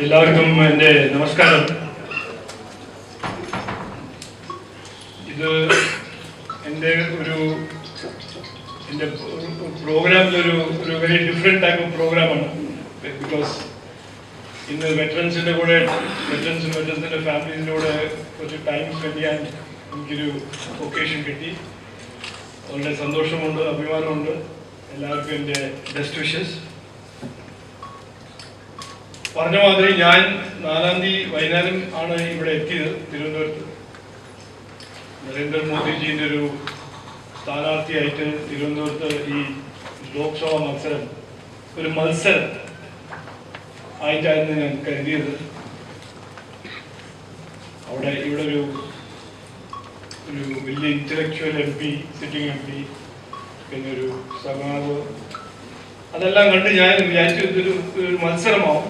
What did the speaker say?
എല്ലാവർക്കും എൻ്റെ നമസ്കാരം. ഇത് എൻ്റെ പ്രോഗ്രാമിലൊരു വെരി ഡിഫറെൻറ്റ് ടൈപ്പ് ഓഫ് പ്രോഗ്രാമാണ്. ബിക്കോസ് ഇന്ന് വെറ്ററൻസിൻ്റെ ഫാമിലീസിൻ്റെ കൂടെ കുറച്ച് ടൈം സ്പെൻഡ് ചെയ്യാൻ എനിക്കൊരു ഒക്കേഷൻ കിട്ടി. വളരെ സന്തോഷമുണ്ട്, അഭിമാനമുണ്ട്. എല്ലാവർക്കും എൻ്റെ ബെസ്റ്റ് വിഷസ്. പറഞ്ഞ മാതിരി ഞാൻ 4-ാം തീയതി വൈകുന്നേരം ആണ് ഇവിടെ എത്തിയത്, തിരുവനന്തപുരത്ത്. നരേന്ദ്രമോദിജിൻ്റെ ഒരു സ്ഥാനാർത്ഥിയായിട്ട് തിരുവനന്തപുരത്ത് ഈ ലോക്സഭാ മത്സരം ഒരു മത്സരം ആയിട്ടായിരുന്നു ഞാൻ കരുതിയത്. ഇവിടെ ഒരു വലിയ ഇന്റലക്ച്വൽ MP, സിറ്റിംഗ് MP, പിന്നെ ഒരു സഖാവ്, അതെല്ലാം കണ്ട് ഞാൻ വിചാരിച്ചു ഇതൊരു മത്സരമാവും.